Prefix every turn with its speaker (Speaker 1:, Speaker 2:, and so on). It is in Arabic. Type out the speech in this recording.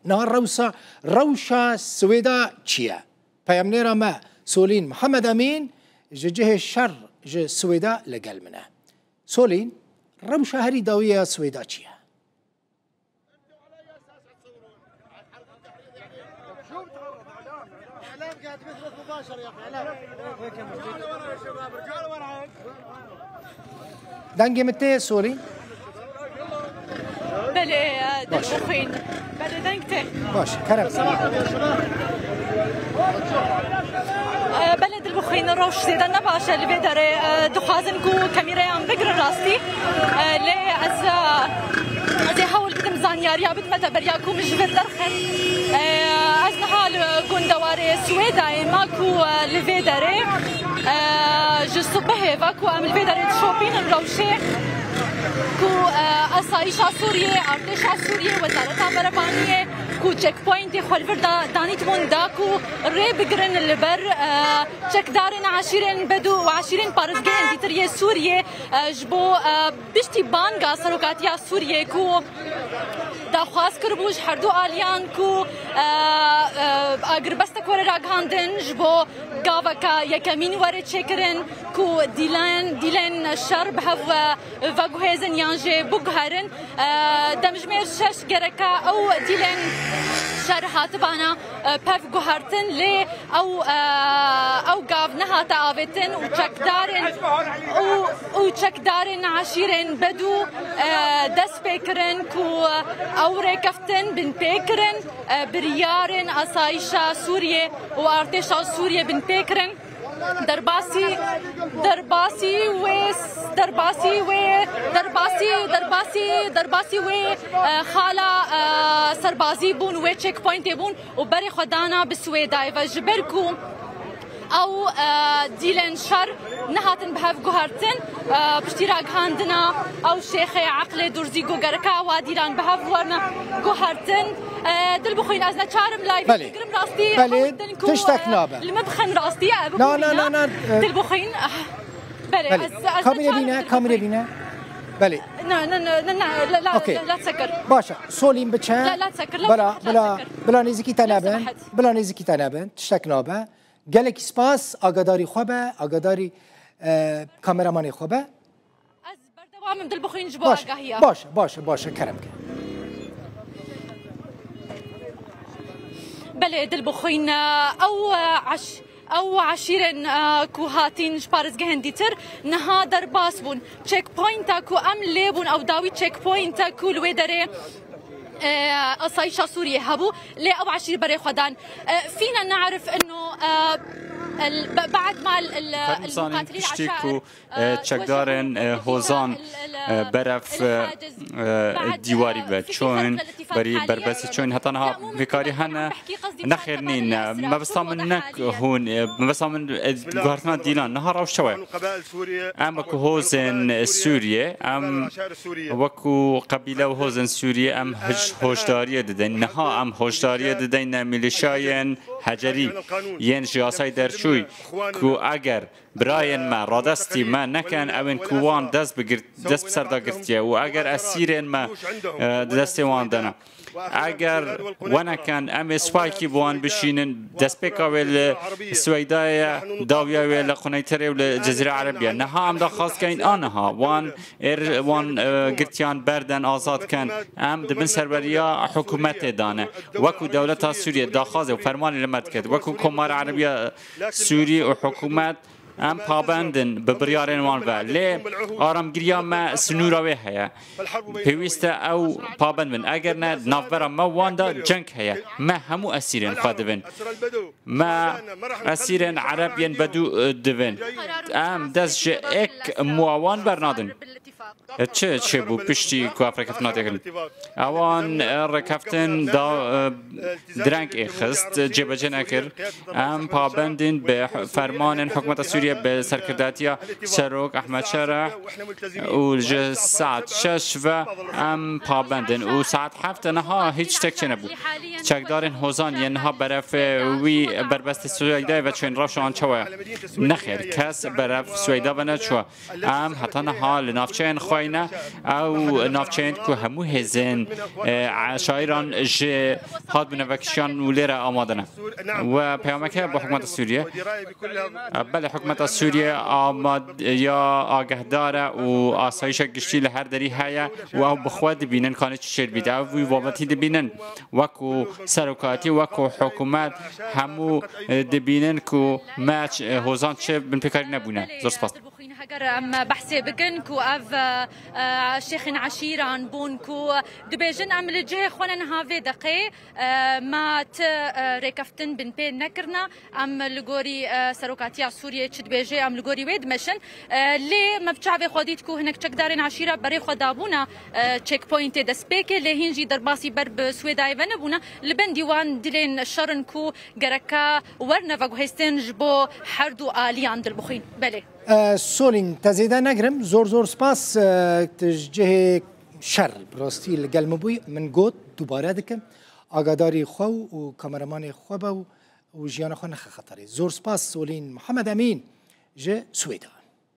Speaker 1: نهار روشا سويدا تشيا بيامنيرا ما سولين محمد أمين جه الشر جه سويدا لقل منه سولين روشا هري داوية سويدا تشيا دنجي متى سولين
Speaker 2: بله دلبخين بله دنگته
Speaker 1: باش كرم
Speaker 2: بله دلبخين روش زيدا نباشه اللي بيداره دخازن كو كاميرا بقر راستي لي از هول بدم زانياريا بدم تبرياكو مجبر درخن از نهال قندواري سويدا ماكو اللي بيداره جو صبح فاكو ام اللي بيداره شوبين الروشه كو اسایشا سوریه ارتشا سوریه وزارت بربانیه كو تشيك بوينت خلفر دانيت بون داكو ري بقرن البر تشيك دارن عشيرين بدو وعشيرين بارزجين دي تريه سوريا جبو بشتي بانغا سروكاتيا سوريا كو داخواست کربوش هر دو آلیان کو اگر بستک ور راگاندن جبو گاوکا یکمین ور چکرن کو دیلن شر بهو و گوهزن یانجه بگهرن دمجمیر شش گرکا او دیلن شر هاتبانا پف گوهرتن لی او گاو نهات آوتن و چکدارن عشیرن بدو دست بکرن کو او ركفتن بن بيكرن بريارن اسايشا سوريا وارتشا سوريا بن بيكرن درباسي و خالا سربازي بون و تشيك بوينت بون وبري خدانا بسويداي فجبركو او ديلن شر نهاتن بهاف جوهرتن باشتراك هاندنا او شيخ عقل درزي جوجركا وديلان بهاف ورنا جوهرتن دلبخين ازنا شارم لايف كرم راستي
Speaker 1: بلي تشتك نابه
Speaker 2: المدخن راستي
Speaker 1: لا
Speaker 2: دلبخين بلي
Speaker 1: كاميرا بينا بلي
Speaker 2: لا لا تسكر
Speaker 1: باشا سولين بتشان
Speaker 2: لا تسكر
Speaker 1: بلا نزيكي تنابن تشتك نابه گلک سپاس آگاداری خوبه آگاداری کامرامانی خوبه
Speaker 2: از بردوام دلبخین جبو آگاهیه
Speaker 1: باشه کرم که
Speaker 2: بله دلبخین او عشيرن كو هاتين شبارز جهندي تر نها درباس بون تشيك بوينت كو ام ليبون او داوي تشيك بوينت كو الويدري أصايشة سوريا هبو ليه أو عشير بري خدان فينا نعرف إنه بعد ما
Speaker 3: المقاتلين عشائر تشكدارن هوزان برف ديواري بتشون بري بربس تشون هتنها بكاري هنا نخيرنين ما بستامنك هون ما بستامن جهرتنا ديلان نهار أو شوي أما كهوزن سوريا أم وكو قبيلة وهوزن سوريا أم هوشدارية ددين نها أم هوشدارية ددين ميليشيان هجري ين جاسای درشوی کو اگر براین ما رادستی ما نکن اوین کوان دست بسر دا گرتیه و اگر اسیرین ما دستی وان دنا اگر وانا كان ام سوايكي بوان بشينن دسبيكا ولا سويدايا داويا ولا قنيتري ولا الجزيره العربيه نها ام دا خاص كاين انها وان قرتيان بردن ازاد كان ام دبن سربريا حكومت دانه وكو دوله سوريا داخازه وفرمان لمت كد وكو كمار عربيه سوري وحكومت ام پابندن ببریارن وان و لی آرام گریا ما سنورا وی هیا پیوسته او پابند من اگر نه نافبرا ما وان دا جنگ هیا ما همو اسیرن خادبن ما اسیرن عربین بدو دوین ام دست جه اک موان برنادن چه بو پشتی کو افریقا ناتگن اوان رکفتن دا درنگ اخست جبجه نکر ام پابندن به فرمان حکومت سوریه به سرکرداتیا سروک احمد شرح و ساعت 6 و ام پابندن و ساعت 7 نها هیچ تک نبود چکدارن هوزان ینها برف وی بربست سویدا و چون راشان چوا نخیر کس برف سویدا و نچوا ام حتی نها لنافچه دبینن خوینه او نافچند که همو هزین شاعران ج هاد بنوکشان ولیر آمادنه و پیامکه با حکومت سوریه بله حکومت سوریه آماد یا آگهداره و آسایش گشتی لهر دری هیا و بخواد دبینن کانه چشر بیده و وابطی دبینن وکو سرکاتی وکو حکومت همو دبینن که ماچ هوزان چه بن پیکاری نبونه زور سپاس
Speaker 2: هجر ام بحثي بكن كو اف شيخ عشيران بون كو دبيجن ام لجي خونن هافي دقي ما ت ريكفتن بن بي نكرنا ام لغوري سروكاتيا سوريا تشد بيجي ام لغوري ويد مشن لي ما بتشافي خوديت كو هناك تشك دارين عشيره بري خدابونا تشيك بوينت دسبيك اللي هنجي درباسي برب سويداي فنبونا لبن ديوان دلين شرن كو جركا ورنا فغوهستن جبو حردو الي عند البخين بله
Speaker 1: سولین تزیده نگرم زور سپاس تجه شر براستی لگل مبوی من گوت دوباره دکم آگاداری خو و کامرمان خو و جیان خو نخ خطری زور سپاس سولین محمد امین جه سویدا